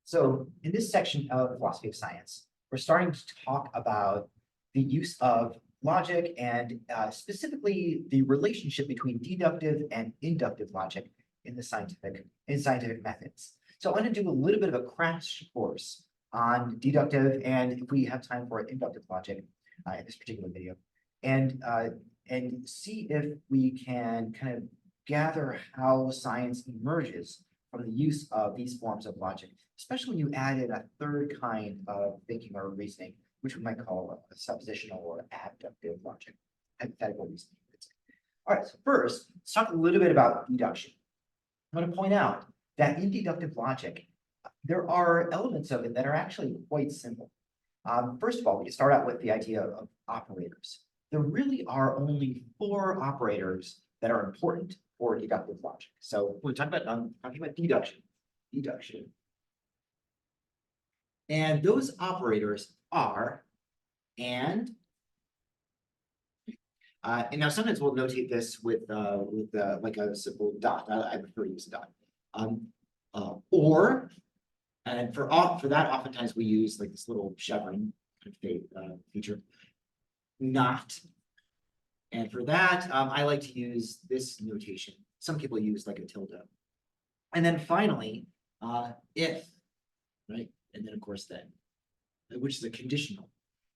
So in this section of philosophy of science, we're starting to talk about the use of logic and specifically the relationship between deductive and inductive logic in scientific methods. So I want to do a little bit of a crash course on deductive and, if we have time for it, inductive logic in this particular video, and see if we can kind of gather how science emerges from the use of these forms of logic, especially when you add in a third kind of thinking or reasoning, which we might call a suppositional or abductive logic, hypothetical reasoning. All right, so first, let's talk a little bit about deduction. I'm going to point out that in deductive logic, there are elements of it that are actually quite simple. First of all, we can start out with the idea of operators. There really are only 4 operators that are important for deductive logic. So we're talking about deduction. And those operators are and now sometimes we'll notate this with like a simple dot. I prefer to use a dot. Or, and for that, oftentimes we use like this little chevron kind of feature. Not. And for that, I like to use this notation. Some people use like a tilde. And then finally, if, right? And then of course then, which is a conditional.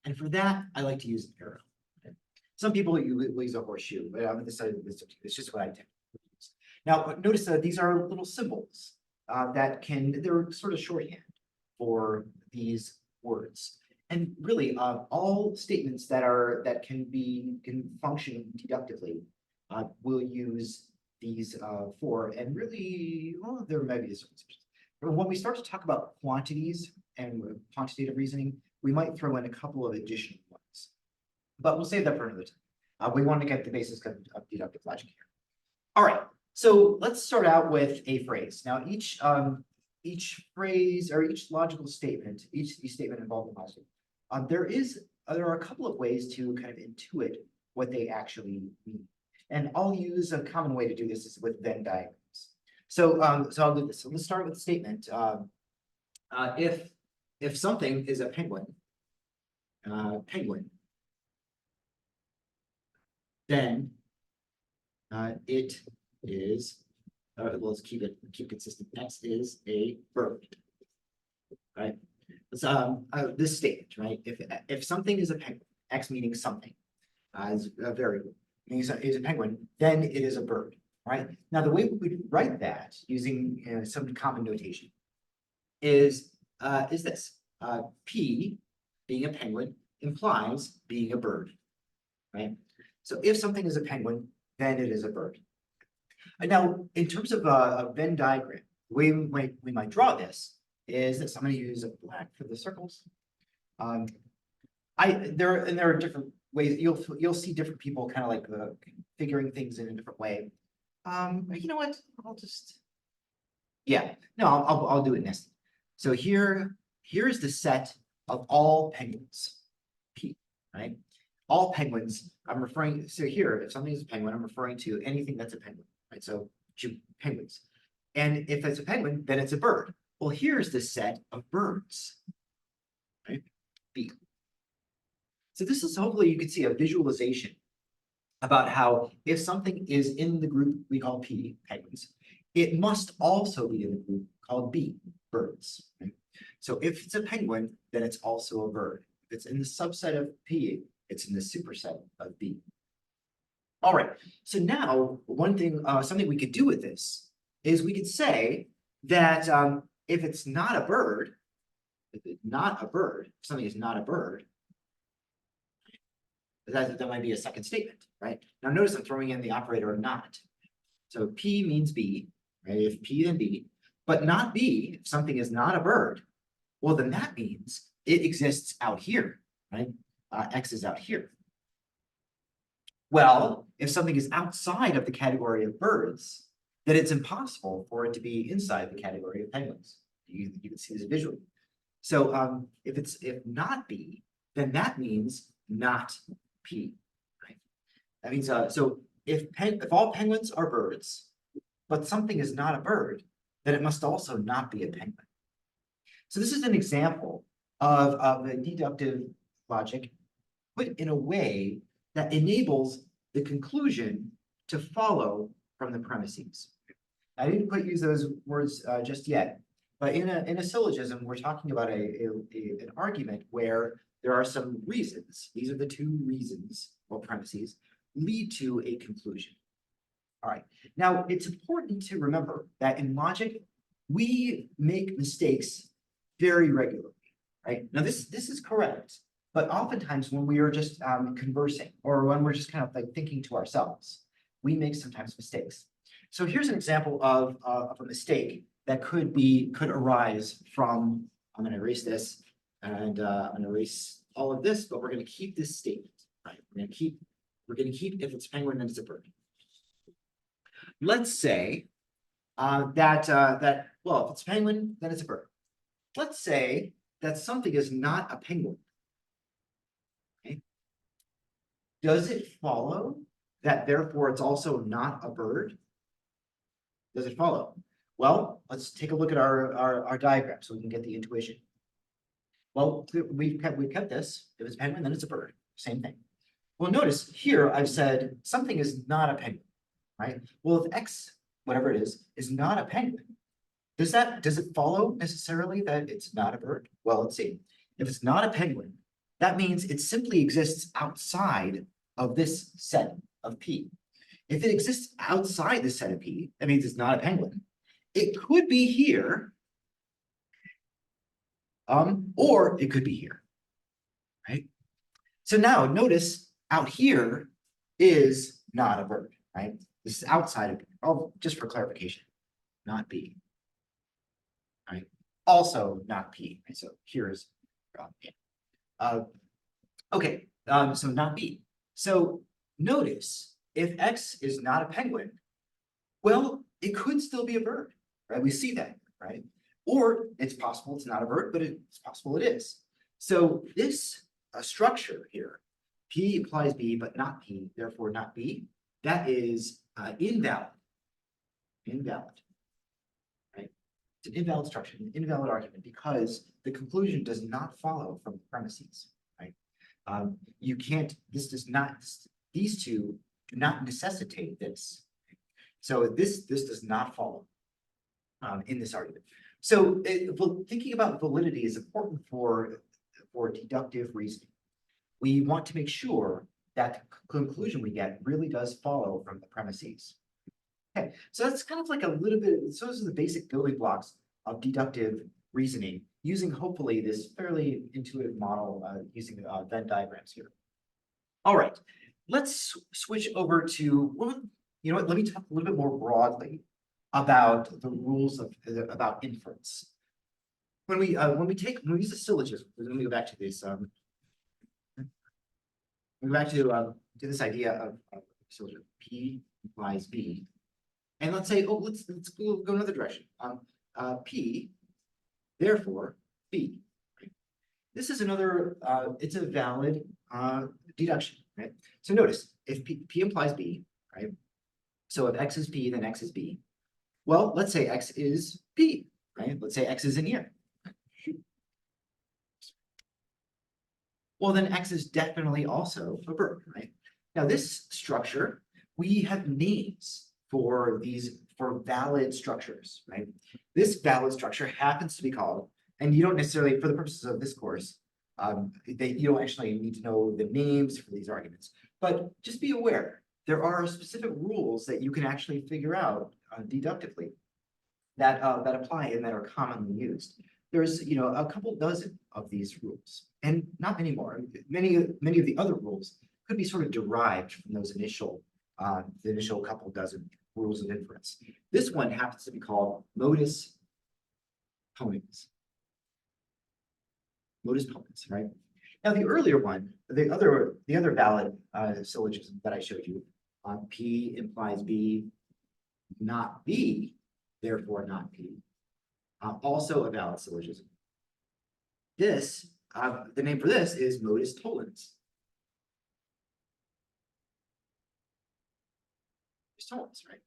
And for that, I like to use an arrow. Okay? Some people will use a horseshoe, but it's just what I tend to use. Now, notice that these are little symbols they're sort of shorthand for these words. And really, all statements that can function deductively will use these for, and really, well, there may be some exceptions. But when we start to talk about quantities and quantitative reasoning, we might throw in a couple of additional ones. But we'll save that for another time. We want to get the basics of deductive logic here. All right, so let's start out with a phrase. Now, each phrase or each logical statement, each statement involved in logic, there are a couple of ways to kind of intuit what they actually mean. And I'll use a common way to do this is with Venn diagrams. So I'll do this. So let's start with the statement. If something is a penguin, then it is. Well, let's keep consistent. X is a bird, right? This statement, right? If something is a penguin, X meaning something, is a variable, meaning is a penguin, then it is a bird, right? Now, the way we write that using some common notation is this: P being a penguin implies being a bird, right? So if something is a penguin, then it is a bird. And now, in terms of a Venn diagram, the way we might draw this is that I'm going to use a black for the circles. There are different ways. You'll see different people kind of like figuring things in a different way. You know what? I'll do it next. So here is the set of all penguins, P, right? All penguins. I'm referring. So here, if something is a penguin, I'm referring to anything that's a penguin, right? So penguins. And if it's a penguin, then it's a bird. Well, here's the set of birds, right? B. So this is, hopefully you can see a visualization about how if something is in the group we call P, penguins, it must also be in the group called B, birds. Right? So if it's a penguin, then it's also a bird. If it's in the subset of P, it's in the superset of B. All right, so now one thing, something we could do with this is we could say that if it's not a bird, if something is not a bird, that might be a second statement, right? Now notice I'm throwing in the operator not. So P means B, right? If P, then B, but not B, if something is not a bird, well, then that means it exists out here, right? X is out here. Well, if something is outside of the category of birds, then it's impossible for it to be inside the category of penguins. You can see this visually. So if not B, then that means not P, right? That means so if all penguins are birds, but something is not a bird, then it must also not be a penguin. So this is an example of a deductive logic put in a way that enables the conclusion to follow from the premises. I didn't quite use those words just yet, but in a syllogism, we're talking about an argument where there are some reasons. These are the two reasons or premises lead to a conclusion. All right. Now, it's important to remember that in logic, we make mistakes very regularly, right? Now, this is correct, but oftentimes when we are just conversing or when we're just kind of like thinking to ourselves, we make sometimes mistakes. So here's an example of a mistake that could arise from, I'm going to erase this and I'm going to erase all of this, but we're going to keep this statement, right? We're going to keep if it's penguin, then it's a bird. Let's say well, if it's penguin, then it's a bird. Let's say that something is not a penguin. Okay. Does it follow that therefore it's also not a bird? Does it follow? Well, let's take a look at our diagram so we can get the intuition. Well, we've kept this. If it's penguin, then it's a bird. Same thing. Well, notice here I've said something is not a penguin, right? Well, if X, whatever it is not a penguin, does it follow necessarily that it's not a bird? Well, let's see. If it's not a penguin, that means it simply exists outside of this set of P. If it exists outside the set of P, that means it's not a penguin. It could be here, or it could be here, right? So now notice out here is not a bird, right? This is outside of, oh, just for clarification, not B, right? Also not P, right? So here is, okay, so not B. So notice if X is not a penguin, well, it could still be a bird, right? We see that, right? Or it's possible it's not a bird, but it's possible it is. So this structure here, P implies B, but not P, therefore not B, that is invalid. Invalid, right? It's an invalid structure, an invalid argument, because the conclusion does not follow from the premises, right? You can't, these two do not necessitate this. So this does not follow in this argument. So thinking about validity is important for deductive reasoning. We want to make sure that the conclusion we get really does follow from the premises. Okay, so that's kind of like a little bit, so those are the basic building blocks of deductive reasoning, using hopefully this fairly intuitive model using Venn diagrams here. All right, let's switch over to, well, you know what, let me talk a little bit more broadly about the rules of about inference. When we use a syllogism, let me go back to this. We go back to this idea of syllogism. P implies B, and let's say, oh, let's go another direction. P, therefore B. Right? This is another. It's a valid deduction, right? So notice if P implies B, right? So if X is P, then X is B. Well, let's say X is P, right? Let's say X is in here. Well, then X is definitely also a bird, right? Now this structure, we have names for valid structures, right? This valid structure happens to be called, and you don't necessarily, for the purposes of this course, you don't actually need to know the names for these arguments, but just be aware, there are specific rules that you can actually figure out deductively that apply and that are commonly used. There's a couple dozen of these rules, and not many more. Many of the other rules could be sort of derived from those initial the initial couple dozen rules of inference. This one happens to be called modus ponens. Modus ponens, right? Now the earlier one, the other valid syllogism that I showed you, P implies B, not B, therefore not P. Also a valid syllogism. This, the name for this is modus tollens. Tollens, right?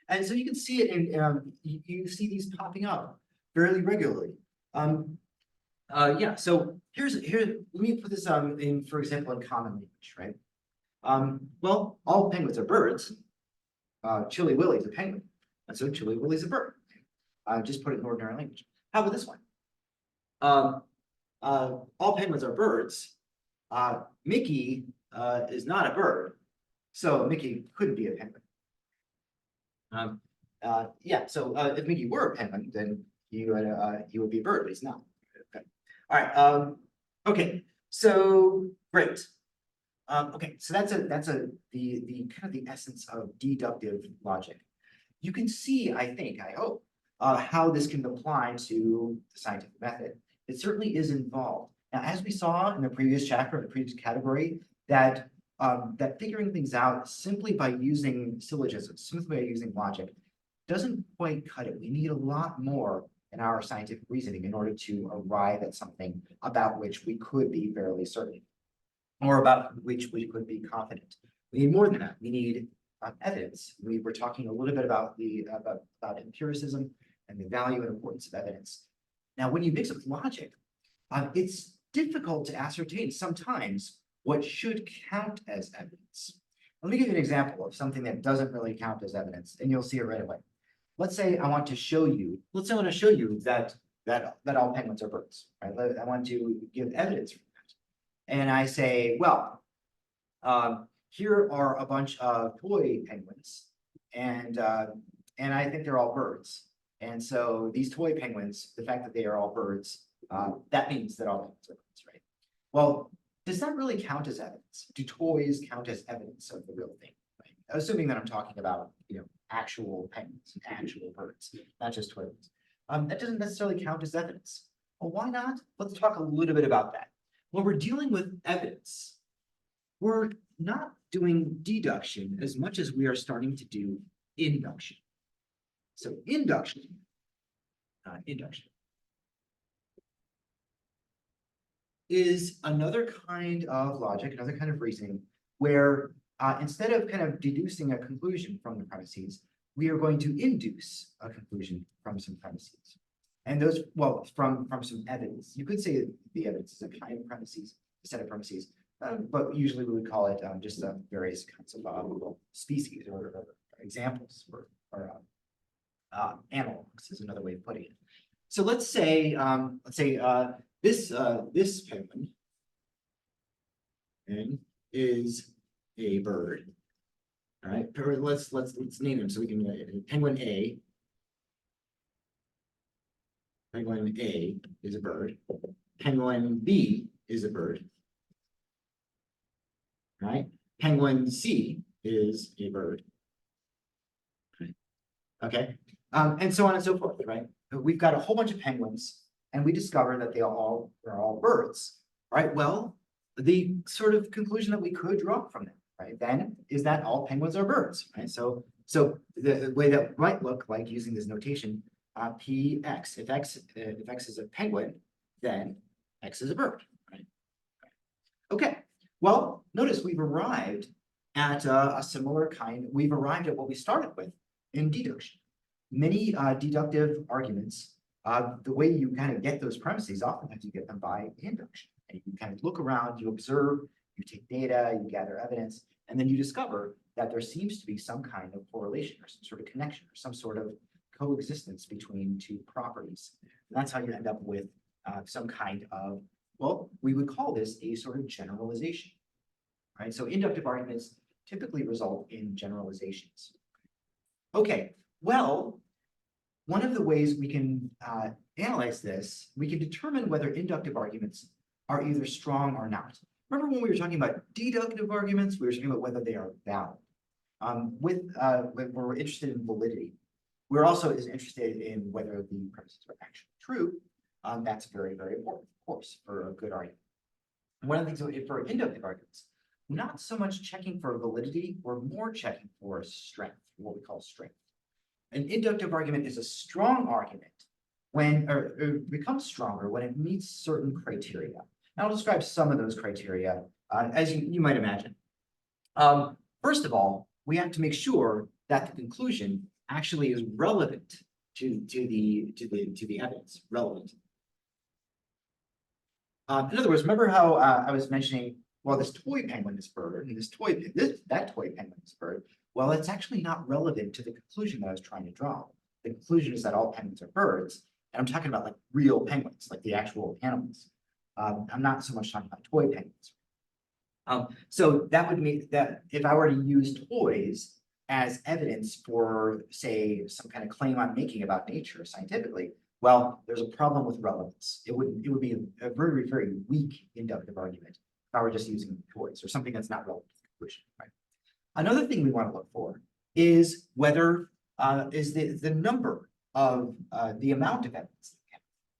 And so you can see it in, you see these popping up fairly regularly. Yeah, so let me put this in, for example, in common language, right? Well, all penguins are birds. Chili Willy is a penguin, and so Chili Willy is a bird. Just put it in ordinary language. How about this one? All penguins are birds. Mickey is not a bird, so Mickey couldn't be a penguin. Yeah, so if Mickey were a penguin, then he would be a bird, but he's not. Okay. All right. Okay. So great. Okay. So that's the kind of the essence of deductive logic. You can see, I hope, how this can apply to the scientific method. It certainly is involved. Now, as we saw in the previous chapter, in the previous category, that that figuring things out simply by using syllogisms, simply by using logic, doesn't quite cut it. We need a lot more in our scientific reasoning in order to arrive at something about which we could be fairly certain, or about which we could be confident. We need more than that. We need evidence. We were talking a little bit about about empiricism and the value and importance of evidence. Now, when you mix up logic, it's difficult to ascertain sometimes what should count as evidence. Let me give you an example of something that doesn't really count as evidence, and you'll see it right away. Let's say I want to show you that all penguins are birds, right? I want to give evidence for that. And I say, well, here are a bunch of toy penguins, and I think they're all birds. And so these toy penguins, the fact that they are all birds, that means that all penguins are birds, right? Well, does that really count as evidence? Do toys count as evidence of the real thing? Right? Assuming that I'm talking about, actual penguins, actual birds, not just toy ones. That doesn't necessarily count as evidence. Well, why not? Let's talk a little bit about that. When we're dealing with evidence, we're not doing deduction as much as we are starting to do induction. So induction is another kind of logic, another kind of reasoning, where instead of kind of deducing a conclusion from the premises, we are going to induce a conclusion from some premises. And those, well, from some evidence. You could say the evidence is a kind of premises, a set of premises, but usually we would call it just various kinds of species or examples or analogs is another way of putting it. So let's say this penguin is a bird. All right, let's name him so we can penguin A. Penguin A is a bird. Penguin B is a bird. Right? Penguin C is a bird. Okay, and so on and so forth, right? We've got a whole bunch of penguins, and we discover that they're all birds, right? Well, the sort of conclusion that we could draw from them, right, then is that all penguins are birds, right? So the way that might look like using this notation, px, if x is a penguin, then x is a bird, right? Okay, well, notice we've arrived at a similar kind. We've arrived at what we started with in deduction. Many deductive arguments, the way you kind of get those premises, oftentimes you get them by induction. And you kind of look around, you observe, you take data, you gather evidence, and then you discover that there seems to be some kind of correlation or some sort of connection or some sort of coexistence between two properties. And that's how you end up with some kind of, well, we would call this a sort of generalization, right? So inductive arguments typically result in generalizations. Okay, well, one of the ways we can analyze this, we can determine whether inductive arguments are either strong or not. Remember when we were talking about deductive arguments, we were talking about whether they are valid. When we're interested in validity, we're also interested in whether the premises are actually true. That's very, very important, of course, for a good argument. And one of the things for inductive arguments, not so much checking for validity, we're more checking for strength, what we call strength. An inductive argument is a strong argument when, or it becomes stronger when it meets certain criteria. Now, I'll describe some of those criteria, as you might imagine. First of all, we have to make sure that the conclusion actually is relevant to the evidence, relevant. In other words, remember how I was mentioning, well, this toy penguin is bird, and that toy penguin is bird. Well, it's actually not relevant to the conclusion that I was trying to draw. The conclusion is that all penguins are birds, and I'm talking about like real penguins, like the actual animals. I'm not so much talking about toy penguins. So that would mean that if I were to use toys as evidence for, say, some kind of claim I'm making about nature scientifically, well, there's a problem with relevance. It would be a very, very weak inductive argument if I were just using toys or something that's not relevant to the conclusion, right? Another thing we want to look for is whether is the number of the amount of evidence.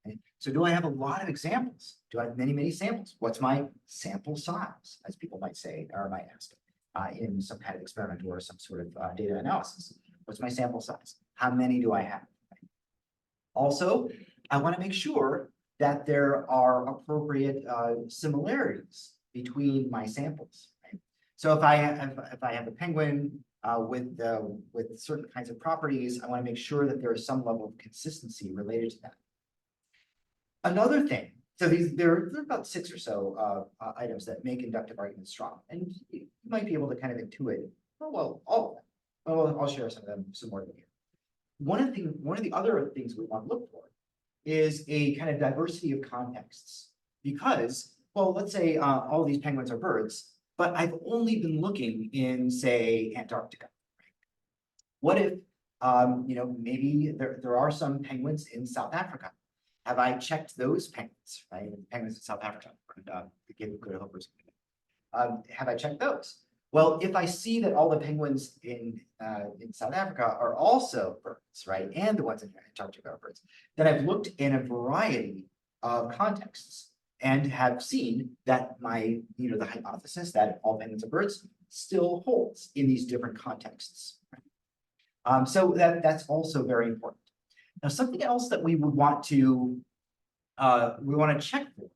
Okay? So do I have a lot of examples? Do I have many samples? What's my sample size, as people might say, or might ask in some kind of experiment or some sort of data analysis? What's my sample size? How many do I have? Also, I want to make sure that there are appropriate similarities between my samples. Right? So if I have a penguin with certain kinds of properties, I want to make sure that there is some level of consistency related to that. Another thing, so there are about 6 or so items that make inductive arguments strong, and you might be able to kind of intuit, oh, well, all of them. Well, I'll share some of them some more later. One of the other things we want to look for is a kind of diversity of contexts, because, well, let's say all these penguins are birds, but I've only been looking in, say, Antarctica. What if, maybe there are some penguins in South Africa? Have I checked those penguins, right? Penguins in South Africa, good hopers. Have I checked those? Well, if I see that all the penguins in South Africa are also birds, right, and the ones in Antarctica are birds, then I've looked in a variety of contexts and have seen that the hypothesis that all penguins are birds still holds in these different contexts. Right? So that's also very important. Now, something else that we would want to check for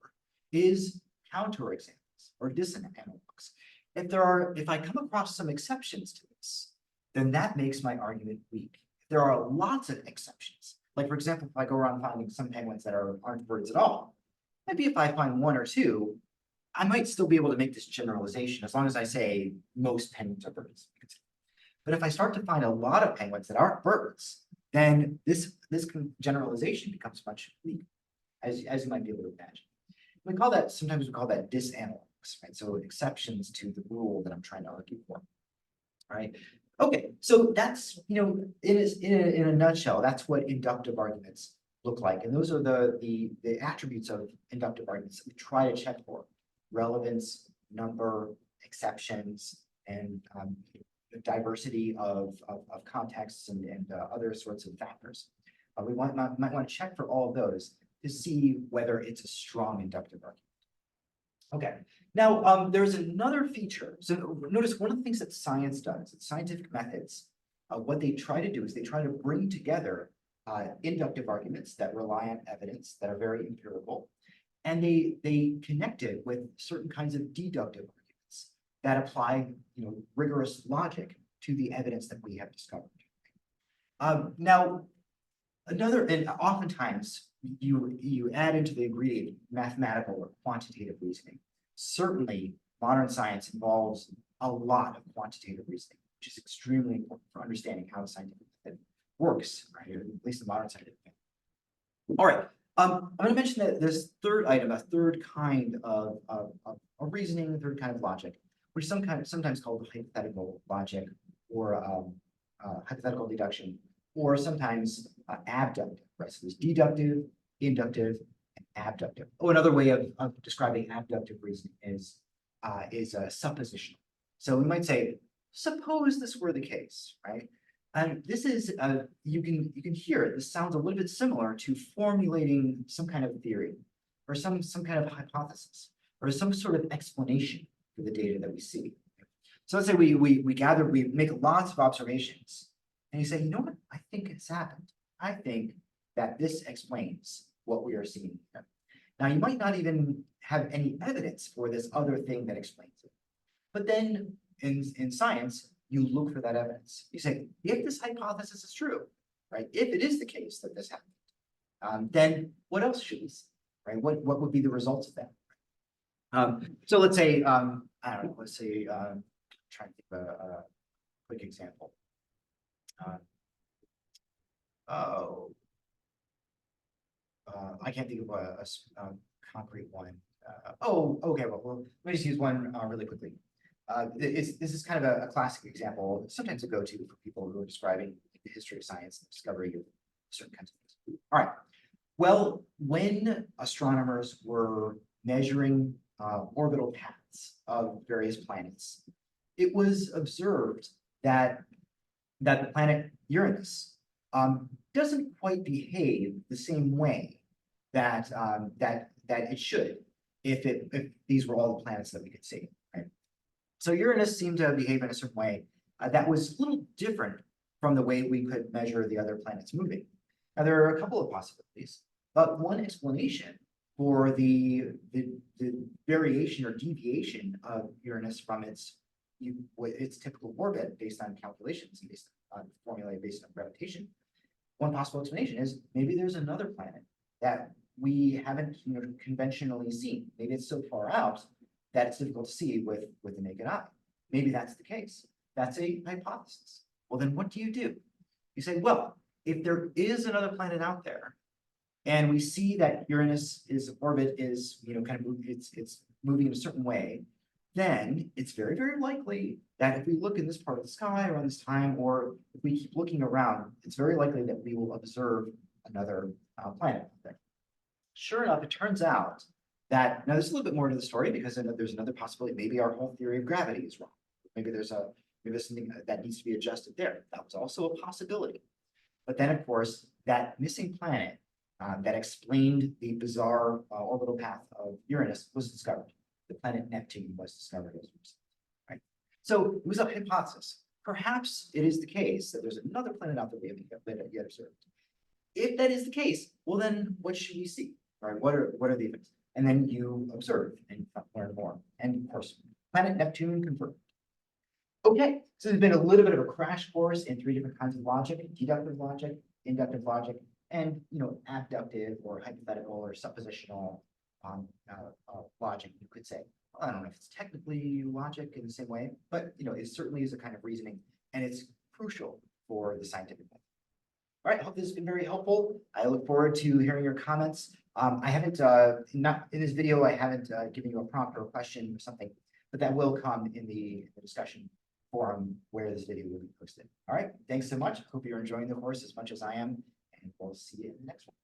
is counterexamples or dissonant analogs. If I come across some exceptions to this, then that makes my argument weak. If there are lots of exceptions, like for example, if I go around finding some penguins that aren't birds at all, maybe if I find 1 or 2, I might still be able to make this generalization as long as I say most penguins are birds. But if I start to find a lot of penguins that aren't birds, then this generalization becomes much weaker, as you might be able to imagine. Sometimes we call that disanalogs, right? So exceptions to the rule that I'm trying to argue for. All right. Okay, so that's, in a nutshell, that's what inductive arguments look like. And those are the attributes of inductive arguments that we try to check for: relevance, number, exceptions, and diversity of contexts and other sorts of factors. We might want to check for all of those to see whether it's a strong inductive argument. Okay, now there's another feature. So notice one of the things that science does, scientific methods, what they try to do is they try to bring together inductive arguments that rely on evidence that are very empirical, and they connect it with certain kinds of deductive arguments that apply, rigorous logic to the evidence that we have discovered. Now, and oftentimes you add into the ingredient mathematical or quantitative reasoning. Certainly, modern science involves a lot of quantitative reasoning, which is extremely important for understanding how the scientific method works, right? Or at least the modern scientific method. All right. I'm going to mention that this third item, a third kind of reasoning, a third kind of logic, which is sometimes called hypothetical logic or hypothetical deduction, or sometimes abductive, right? So there's deductive, inductive, and abductive. Oh, another way of describing abductive reasoning is suppositional. So we might say, suppose this were the case, right? And this is you can hear it. This sounds a little bit similar to formulating some kind of theory, or some kind of hypothesis, or some sort of explanation for the data that we see. So let's say we make lots of observations, and you say, you know what, I think it's happened. I think that this explains what we are seeing here. Now, you might not even have any evidence for this other thing that explains it. But then in science, you look for that evidence. You say, if this hypothesis is true, right? If it is the case that this happened, then what else should we see, right? What would be the results of that? So let's say, I don't know, let's say, trying to think of a quick example. Oh, I can't think of a concrete one. Oh, okay, well, let me just use one really quickly. This is kind of a classic example, sometimes a go-to for people who are describing the history of science and discovery of certain kinds of things. All right. Well, when astronomers were measuring orbital paths of various planets, it was observed that the planet Uranus doesn't quite behave the same way that that it should if these were all the planets that we could see. Right? So Uranus seemed to behave in a certain way that was a little different from the way we could measure the other planets moving. Now, there are a couple of possibilities, but one explanation for the variation or deviation of Uranus from its typical orbit based on calculations and based on formulae based on gravitation. One possible explanation is maybe there's another planet that we haven't conventionally seen. Maybe it's so far out that it's difficult to see with the naked eye. Maybe that's the case. That's a hypothesis. Well, then what do? You say, well, if there is another planet out there, and we see that Uranus's orbit is, kind of it's moving in a certain way, then it's very, very likely that if we look in this part of the sky around this time, or if we keep looking around, it's very likely that we will observe another planet out there. Sure enough, it turns out that now there's a little bit more to the story because there's another possibility. Maybe our whole theory of gravity is wrong. Maybe there's something that needs to be adjusted there. That was also a possibility. But then, of course, that missing planet that explained the bizarre orbital path of Uranus was discovered. The planet Neptune was discovered as a result. Right? So it was a hypothesis. Perhaps it is the case that there's another planet out there we haven't yet observed. If that is the case, well, then what should we see? Right? What are the events? And then you observe and learn more. And of course, planet Neptune confirmed. Okay, so there's been a little bit of a crash course in 3 different kinds of logic: deductive logic, inductive logic, and abductive or hypothetical or suppositional logic, you could say. I don't know if it's technically logic in the same way, but it certainly is a kind of reasoning, and it's crucial for the scientific method. All right, I hope this has been very helpful. I look forward to hearing your comments. I haven't, not in this video, I haven't given you a prompt or a question or something, but that will come in the discussion forum where this video will be posted. All right, thanks so much. Hope you're enjoying the course as much as I am, and we'll see you in the next one.